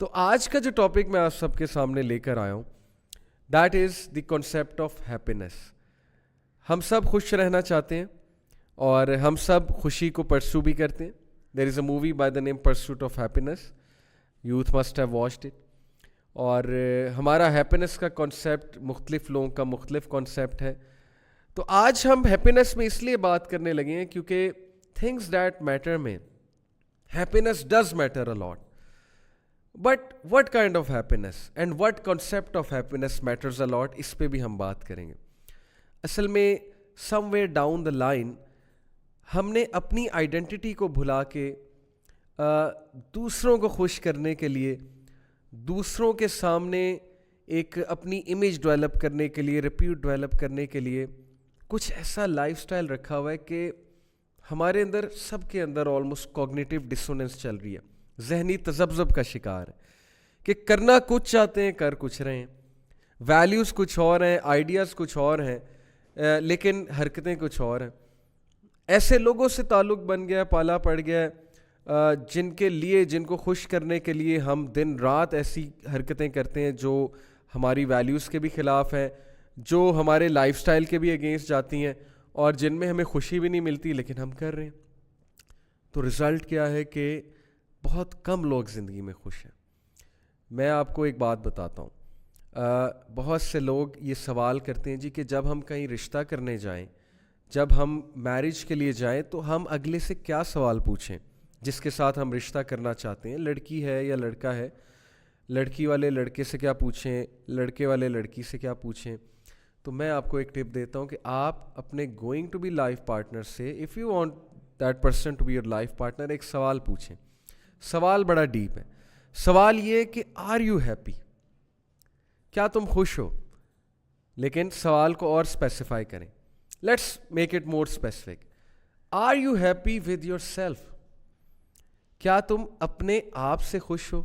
تو آج کا جو ٹاپک میں آپ سب کے سامنے لے کر آیا ہوں that is the concept of happiness. ہم سب خوش رہنا چاہتے ہیں اور ہم سب خوشی کو پرسو بھی کرتے ہیں. There is a movie by the name pursuit of happiness. Youth must have watched it. اور ہمارا ہیپینس کا کانسیپٹ مختلف لوگوں کا مختلف کانسیپٹ ہے. تو آج ہم ہیپینس میں اس لیے بات کرنے لگے ہیں کیونکہ تھنگس دیٹ میٹر میں happiness does matter a lot. But what kind of happiness and what concept of happiness matters a lot, اس پہ بھی ہم بات کریں گے. اصل میں somewhere down the line ہم نے اپنی آئیڈینٹی کو بھلا کے دوسروں کو خوش کرنے کے لیے, دوسروں کے سامنے ایک اپنی امیج ڈیولپ کرنے کے لیے, ریپیوٹ ڈیولپ کرنے کے لیے کچھ ایسا لائف سٹائل رکھا ہوا ہے کہ ہمارے اندر سب کے اندر آلموسٹ کوگنیٹیو ڈسوننس چل رہی ہے, ذہنی تذبذب کا شکار ہے کہ کرنا کچھ چاہتے ہیں کر کچھ رہے ہیں, ویلیوز کچھ اور ہیں, آئیڈیاز کچھ اور ہیں, لیکن حرکتیں کچھ اور ہیں. ایسے لوگوں سے تعلق بن گیا, پالا پڑ گیا, جن کے لیے, جن کو خوش کرنے کے لیے ہم دن رات ایسی حرکتیں کرتے ہیں جو ہماری ویلیوز کے بھی خلاف ہیں, جو ہمارے لائف سٹائل کے بھی اگینسٹ جاتی ہیں, اور جن میں ہمیں خوشی بھی نہیں ملتی لیکن ہم کر رہے ہیں. تو رزلٹ کیا ہے کہ بہت کم لوگ زندگی میں خوش ہیں. میں آپ کو ایک بات بتاتا ہوں. بہت سے لوگ یہ سوال کرتے ہیں جی کہ جب ہم کہیں رشتہ کرنے جائیں, جب ہم میرج کے لیے جائیں تو ہم اگلے سے کیا سوال پوچھیں جس کے ساتھ ہم رشتہ کرنا چاہتے ہیں, لڑکی ہے یا لڑکا ہے, لڑکی والے لڑکے سے کیا پوچھیں, لڑکے والے لڑکی سے کیا پوچھیں. تو میں آپ کو ایک ٹپ دیتا ہوں کہ آپ اپنے going to be life partner سے, if you want that person to be your life partner, ایک سوال پوچھیں. سوال بڑا ڈیپ ہے. سوال یہ کہ آر یو ہیپی, کیا تم خوش ہو. لیکن سوال کو اور اسپیسیفائی کریں. Let's make it more specific. Are you happy with yourself, کیا تم اپنے آپ سے خوش ہو.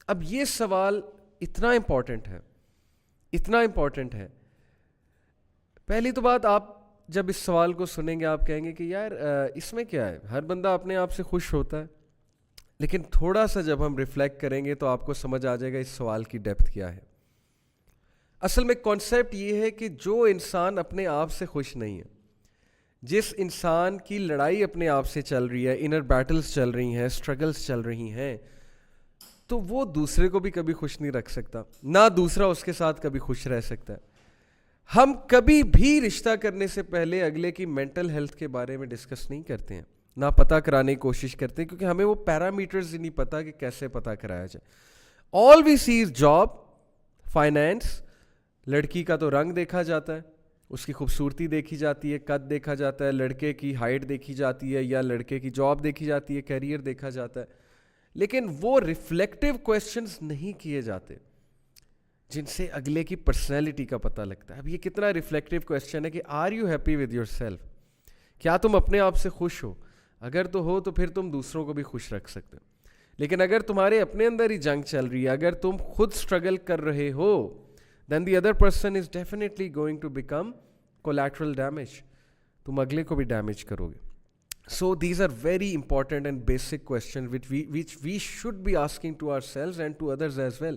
اب یہ سوال اتنا امپورٹنٹ ہے, اتنا امپورٹنٹ ہے. پہلی تو بات, آپ جب اس سوال کو سنیں گے آپ کہیں گے کہ یار اس میں کیا ہے, ہر بندہ اپنے آپ سے خوش ہوتا ہے. لیکن تھوڑا سا جب ہم ریفلیکٹ کریں گے تو آپ کو سمجھ آ جائے گا اس سوال کی ڈیپتھ کیا ہے. اصل میں کانسیپٹ یہ ہے کہ جو انسان اپنے آپ سے خوش نہیں ہے, جس انسان کی لڑائی اپنے آپ سے چل رہی ہے, انر بیٹلز چل رہی ہیں, اسٹرگلز چل رہی ہیں, تو وہ دوسرے کو بھی کبھی خوش نہیں رکھ سکتا, نہ دوسرا اس کے ساتھ کبھی خوش رہ سکتا ہے. ہم کبھی بھی رشتہ کرنے سے پہلے اگلے کی مینٹل ہیلتھ کے بارے میں ڈسکس نہیں کرتے ہیں, نہ پتہ کرانے کی کوشش کرتے ہیں, کیونکہ ہمیں وہ پیرامیٹرز ہی نہیں پتہ کہ کیسے پتہ کرایا جائے. آل وی سی از جاب, فائنینس. لڑکی کا تو رنگ دیکھا جاتا ہے, اس کی خوبصورتی دیکھی جاتی ہے, قد دیکھا جاتا ہے, لڑکے کی ہائٹ دیکھی جاتی ہے, یا لڑکے کی جاب دیکھی جاتی ہے, کیریئر دیکھا جاتا ہے. لیکن وہ ریفلیکٹیو کویسچنز نہیں کیے جاتے جن سے اگلے کی پرسنالٹی کا پتہ لگتا ہے. اب یہ کتنا ریفلیکٹیو کویسچن ہے کہ are you happy with yourself, کیا تم اپنے آپ سے خوش ہو. اگر تو ہو تو پھر تم دوسروں کو بھی خوش رکھ سکتے ہو. لیکن اگر تمہارے اپنے اندر ہی جنگ چل رہی ہے, اگر تم خود اسٹرگل کر رہے ہو, then the other person is definitely going to become collateral damage, تم اگلے کو بھی ڈیمیج کرو گے. So these are very important and basic questions which we should be asking to ourselves and to others as well.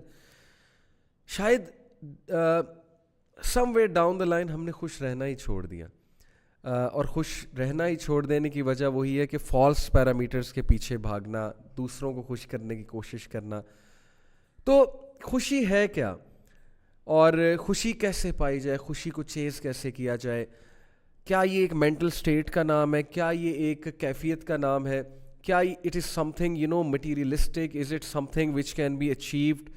شاید somewhere down the line ہم نے خوش رہنا ہی چھوڑ دیا, اور خوش رہنا ہی چھوڑ دینے کی وجہ وہی ہے کہ فالس پیرامیٹرز کے پیچھے بھاگنا, دوسروں کو خوش کرنے کی کوشش کرنا. تو خوشی ہے کیا, اور خوشی کیسے پائی جائے, خوشی کو چیز کیسے کیا جائے. کیا یہ ایک مینٹل اسٹیٹ کا نام ہے, کیا یہ ایک کیفیت کا نام ہے, کیا it is something materialistic, is it something which can be achieved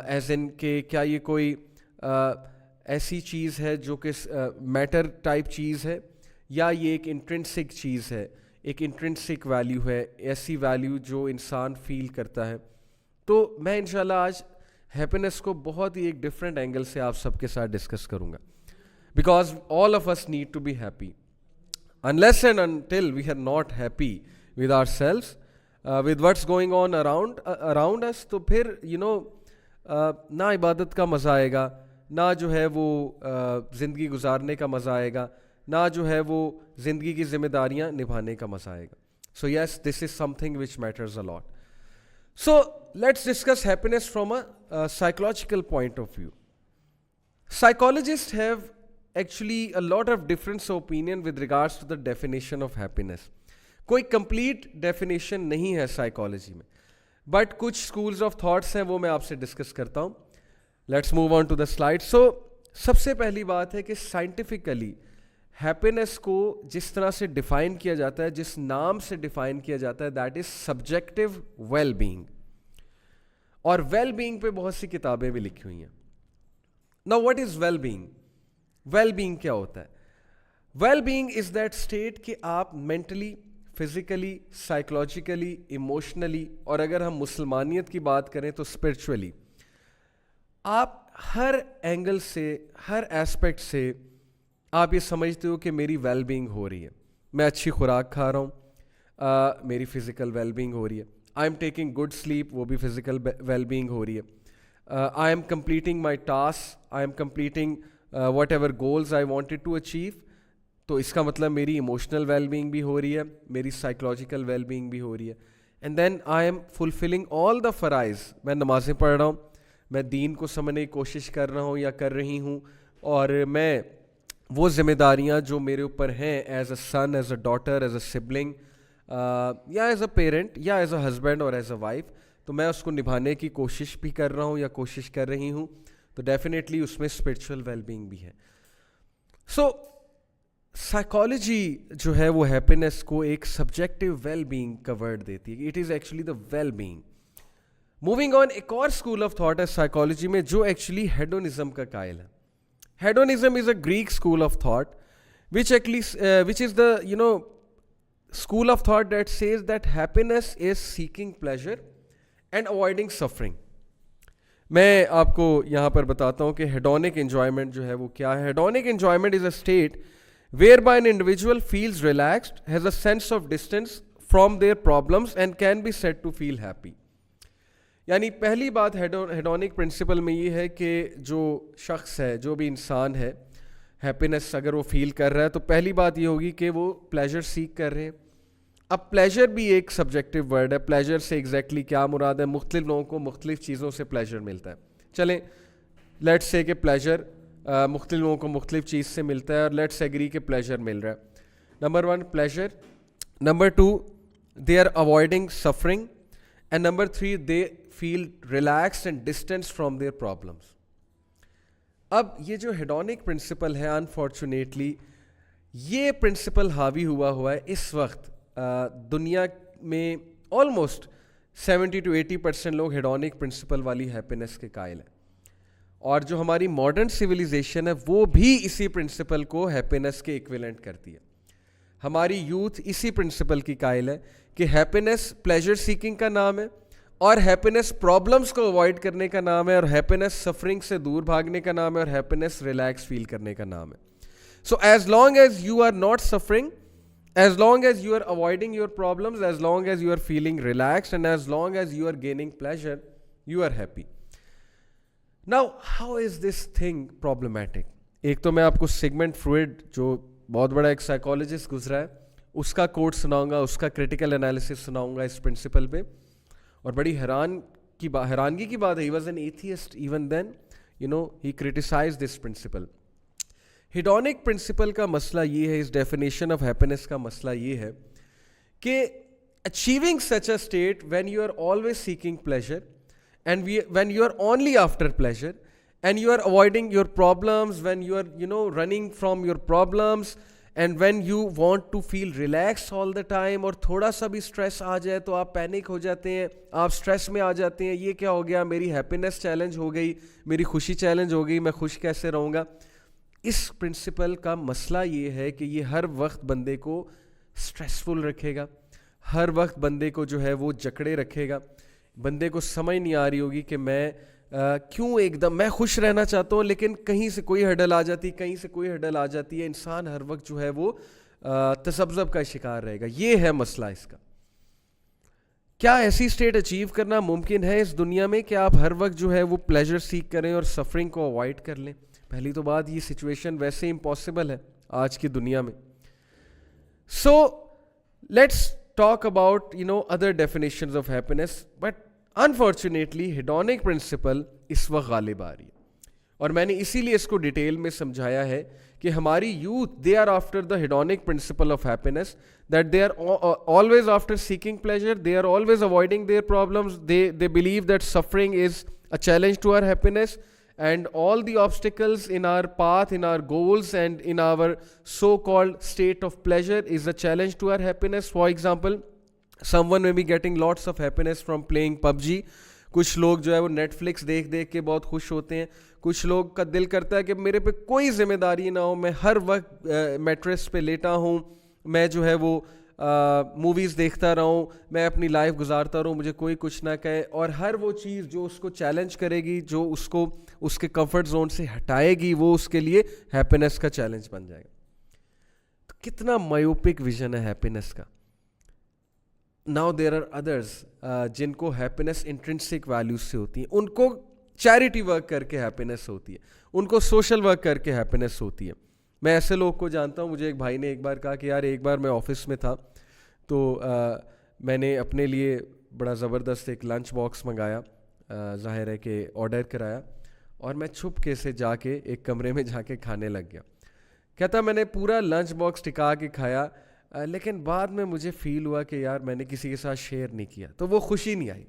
as in کہ کیا یہ کوئی ایسی چیز ہے جو کہ میٹر ٹائپ چیز ہے, یا یہ ایک انٹرنسک چیز ہے, ایک انٹرنسک ویلیو ہے, ایسی ویلیو جو انسان فیل کرتا ہے. تو میں انشاءاللہ آج ہیپینس کو بہت ہی ایک ڈفرینٹ اینگل سے آپ سب کے ساتھ ڈسکس کروں گا. Because all of us need to be happy. Unless and until we are not happy with ourselves, with what's going on around us, تو پھر نہ عبادت کا مزہ آئے گا, نہ جو ہے وہ زندگی گزارنے کا مزہ آئے گا, نہ جو ہے وہ زندگی کی ذمہ داریاں نبھانے کا مزہ آئے گا. So yes, this is something which matters a lot. So let's discuss happiness from a psychological point of view. Psychologists have actually a lot of difference of opinion with regards to the definition of happiness. कोई complete definition नहीं है psychology में, but कुछ schools of thoughts हैं, वो मैं आपसे discuss करता हूँ. Let's move on to the slide. So सबसे पहली बात है कि scientifically हैप्पीनेस को जिस तरह से डिफाइन किया जाता है, जिस नाम से डिफाइन किया जाता है, that is subjective well being. और वेल बीइंग पे बहुत सी किताबें भी लिखी हुई हैं. Now what is well being? Well being क्या होता है? Well being is that state कि आप मेंटली, फिजिकली, साइकोलॉजिकली, इमोशनली, और अगर हम मुसलमानियत की बात करें तो स्पिरिचुअली, आप हर एंगल से, हर एस्पेक्ट से आप ये समझते हो कि मेरी वेल बीइंग हो रही है. मैं अच्छी खुराक खा रहा हूँ, मेरी फिज़िकल वेल बीइंग हो रही है. I am taking good sleep, वो भी फिज़िकल वेल बीइंग हो रही है. I am completing my task, I am completing whatever goals I wanted to achieve. तो इसका मतलब मेरी इमोशनल वेल बीइंग भी हो रही है, मेरी साइकोलॉजिकल वेल बीइंग भी हो रही है. And then I am fulfilling all the फ़राइज़. मैं नमाज़ें पढ़ रहा हूँ, मैं दीन को समझने की कोशिश कर रहा हूँ या कर रही हूँ, और मैं वो ज़िम्मेदारियाँ जो मेरे ऊपर हैं as a son, as a daughter, as a sibling, या एज अ पेरेंट, या एज अ हस्बैंड और एज अ वाइफ, तो मैं उसको निभाने की कोशिश भी कर रहा हूँ या कोशिश कर रही हूँ. तो डेफिनेटली उसमें स्पिरिचुअल वेलबींग भी है. सो साइकोलॉजी जो है वो हैप्पीनेस को एक सब्जेक्टिव वेलबींग का वर्ड देती है. It is actually the wellbeing. Moving on, एक और स्कूल ऑफ थॉट है साइकोलॉजी में जो एक्चुअली हेडोनिज्म का कायल है. Hedonism is a Greek school of thought, which is the school of thought that says that happiness is seeking pleasure and avoiding suffering. मैं आपको यहाँ पर बताता हूँ कि hedonic enjoyment जो है वो क्या है. Hedonic enjoyment is a state whereby an individual feels relaxed, has a sense of distance from their problems and can be said to feel happy. यानी पहली बात हेडोनिक प्रिंसिपल में ये है कि जो शख्स है, जो भी इंसान है, हैप्पीनेस अगर वो फील कर रहा है तो पहली बात ये होगी कि वो प्लेजर सीख कर रहे हैं. अब प्लेजर भी एक सब्जेक्टिव वर्ड है. प्लेजर से एग्जैक्टली क्या मुराद है? मुख्तलिफ लोगों को मुख्तलिफ चीज़ों से प्लेजर मिलता है. चलें, लेट्स से कि प्लेजर मुख्तलिफ लोगों को मुख्तलिफ चीज़ से मिलता है, और लेट्स एग्री कि प्लेजर मिल रहा है. Number 1 pleasure, number 2 they are avoiding suffering, and number 3 they feel relaxed and distanced from their problems. अब ये जो हेडोनिक प्रिंसिपल है, अनफॉर्चुनेटली ये प्रिंसिपल हावी हुआ है इस वक्त दुनिया में. ऑलमोस्ट 70 to 80% लोग हेडोनिक प्रिंसिपल वाली हैप्पीनेस के कायल हैं, और जो हमारी मॉडर्न सिविलाइजेशन है वो भी इसी प्रिंसिपल को हैप्पीनेस के इक्विवेलेंट करती है. हमारी यूथ इसी प्रिंसिपल की कायल है कि हैप्पीनेस प्लेजर सीकिंग का नाम है, और हैप्पीनेस प्रॉब्लम्स को अवॉइड करने का नाम है, और हैप्पीनेस सफरिंग से दूर भागने का नाम है, और हैप्पीनेस रिलैक्स फील करने का नाम है. So as long as you are not suffering, as long as you are avoiding your problems, as long as you are feeling relaxed, and as long as you are gaining pleasure, you are happy. Now how is this thing problematic? एक तो मैं आपको Sigmund Freud, जो बहुत बड़ा एक psychologist गुजरा है, उसका कोट सुनाऊंगा, उसका क्रिटिकल एनालिसिस सुनाऊंगा इस प्रिंसिपल पे. और बड़ी हैरानगी की बात है, he was an atheist even then, he criticise this principle. Hedonic principle का मसला ये है, इस डेफिनेशन ऑफ हैप्पीनेस का मसला ये है कि achieving such a state when you are always seeking pleasure, and when you are only after pleasure, and you are avoiding your problems, when you are running from your problems, and when you want to feel relax all the time, और थोड़ा सा भी stress आ जाए तो आप panic हो जाते हैं, आप स्ट्रेस में आ जाते हैं. ये क्या हो गया? मेरी हैप्पीनेस चैलेंज हो गई, मेरी खुशी चैलेंज हो गई, मैं खुश कैसे रहूँगा? इस प्रिंसिपल का मसला ये है कि ये हर वक्त बंदे को स्ट्रेसफुल रखेगा, हर वक्त बंदे को जो है वो जकड़े रखेगा. बंदे को समझ नहीं आ रही होगी कि मैं क्यों एकदम मैं खुश रहना चाहता हूँ, लेकिन कहीं से कोई हडल आ जाती, कहीं से कोई हडल आ जाती है. इंसान हर वक्त जो है वो तसब्ज़ब का शिकार रहेगा. ये है मसला इसका. क्या ऐसी स्टेट अचीव करना मुमकिन है इस दुनिया में कि आप हर वक्त जो है वो प्लेजर सीख करें और सफरिंग को अवॉइड कर लें? पहली तो बात, ये सिचुएशन वैसे इम्पॉसिबल है आज की दुनिया में. So let's talk about other definitions of happiness, but unfortunately hedonic principle इस वक्त गालिब आ रही है, और मैंने इसीलिए इसको डिटेल में समझाया है कि हमारी youth they are after the hedonic principle of happiness, that they are always after seeking pleasure, they are always avoiding their problems, they believe that suffering is a challenge to our happiness, and all the obstacles in our path, in our goals, and in our so-called state of pleasure is a challenge to our happiness. For example, someone may be getting lots of happiness from playing PUBG. कुछ लोग जो है वो Netflix देख देख के बहुत खुश होते हैं. कुछ लोग का दिल करता है कि मेरे पे कोई जिम्मेदारी ना हो, मैं हर वक्त मैट्रेस पे लेटा हूँ, मैं जो है वो मूवीज़ देखता रहूँ, मैं अपनी लाइफ गुजारता रहूँ, मुझे कोई कुछ ना कहे. और हर वो चीज़ जो उसको चैलेंज करेगी, जो उसको उसके कंफर्ट जोन से हटाएगी, वो उसके लिए हैप्पीनेस का चैलेंज बन जाएगा. तो कितना मायोपिक विजन है हैप्पीनेस का. नाउ देयर आर अदर्स जिनको हैप्पीनेस इंट्रिंसिक वैल्यूज से होती है, उनको चैरिटी वर्क करके हैप्पीनेस होती है, उनको सोशल वर्क करके हैप्पीनेस होती है. मैं ऐसे लोग को जानता हूँ. मुझे एक भाई ने एक बार कहा कि यार एक बार मैं ऑफिस में था तो मैंने अपने लिए बड़ा ज़बरदस्त एक लंच बॉक्स मंगाया, ज़ाहिर है कि ऑर्डर कराया, और मैं छुप के से जाके एक कमरे में जाके खाने लग गया. कहता मैंने पूरा लंच बॉक्स टिका के खाया, लेकिन बाद में मुझे फ़ील हुआ कि यार मैंने किसी के साथ शेयर नहीं किया, तो वो खुशी नहीं आई.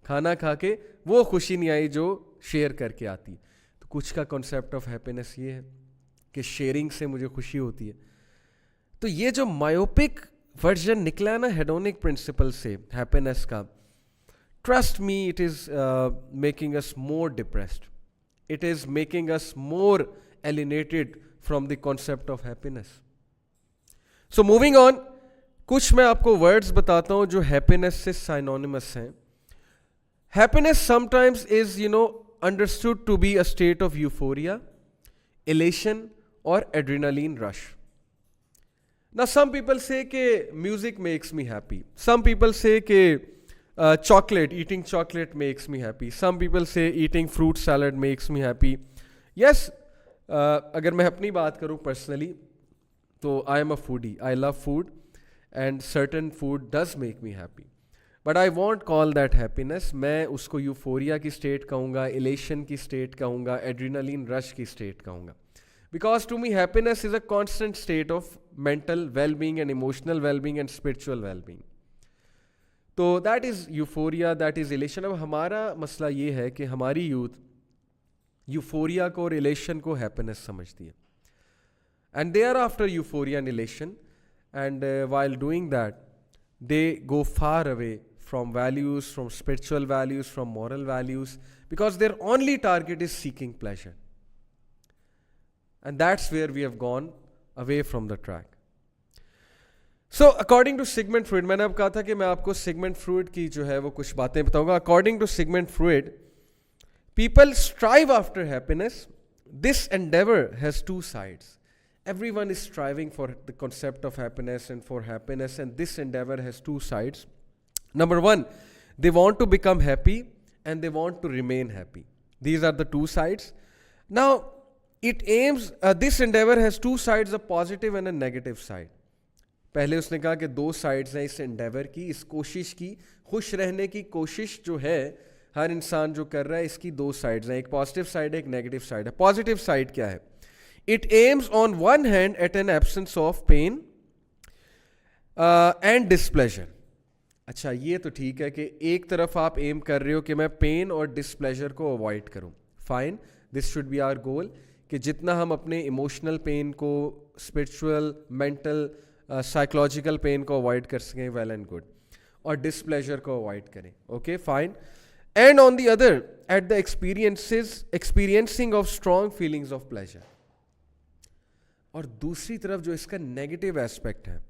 खाना खा के वो खुशी नहीं आई जो शेयर करके आती. तो कुछ का कॉन्सेप्ट ऑफ हैप्पीनेस ये है कि शेयरिंग से मुझे खुशी होती है. तो ये जो मायोपिक वर्जन निकला है ना हेडोनिक प्रिंसिपल से हैप्पीनेस का, trust me it is making us more depressed, it is making us more alienated from the concept of happiness. So moving on, कुछ मैं आपको वर्ड्स बताता हूँ जो हैप्पीनेस से साइनोनिमस हैं. Happiness sometimes is understood to be a state of euphoria, elation or adrenaline rush. Now some people say कि music makes me happy, some people say कि eating chocolate makes me happy, some people say eating fruit salad makes me happy. Yes, अगर मैं अपनी बात करूँ personally तो I am a foodie, I love food and certain food does make me happy, but I won't call that happiness. मैं उसको euphoria की state कहूँगा, इलेशन की स्टेट कहूँगा, एड्रीनालिन रश की स्टेट कहूँगा. Because to me happiness is a constant state of mental well being and emotional well being and spiritual well being. तो that is euphoria, that is elation. अब हमारा मसला ये है कि हमारी यूथ यूफोरिया को और इलेशन को हैप्पीनेस समझती है, and they are after euphoria and elation, and while doing that they go far away from values, from spiritual values, from moral values, because their only target is seeking pleasure. And that's where we have gone away from the track. So according to Sigmund Freud, मैंने अब कहा था कि मैं आपको Sigmund Freud की जो है वो कुछ बातें बताऊंगा. According to Sigmund Freud, people strive after happiness. This endeavor has two sides. Everyone is striving for the concept of happiness and for happiness, and this endeavor has two sides. Number one, they want to become happy and they want to remain happy. These are the two sides. Now, it aims, this endeavor has two sides, a positive and a negative side. पहले उसने कहा कि दो sides हैं इस endeavor की, इस कोशिश की, खुश रहने की कोशिश जो है हर इंसान जो कर रहा है, इसकी दो sides हैं, एक positive side है, एक negative side है. Positive side क्या है? It aims on one hand at an absence of pain and displeasure. अच्छा, ये तो ठीक है कि एक तरफ आप एम कर रहे हो कि मैं पेन और डिस्प्लेजर को अवॉइड करूं. Fine, this should be our goal, कि जितना हम अपने इमोशनल पेन को, स्पिरिचुअल, मेंटल, साइकोलॉजिकल पेन को अवॉइड कर सकें, वेल एंड गुड, और डिस्प्लेजर को अवॉइड करें. Okay, fine. And on the other at the experiencing of strong feelings of pleasure. और दूसरी तरफ जो इसका नेगेटिव एस्पेक्ट है,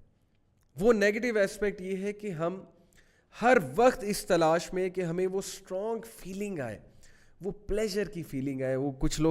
वो नेगेटिव एस्पेक्ट ये है कि हम हर वक्त इस तलाश में कि हमें वो स्ट्रॉन्ग फीलिंग आए, वो प्लेजर की फीलिंग आए. वो कुछ लोग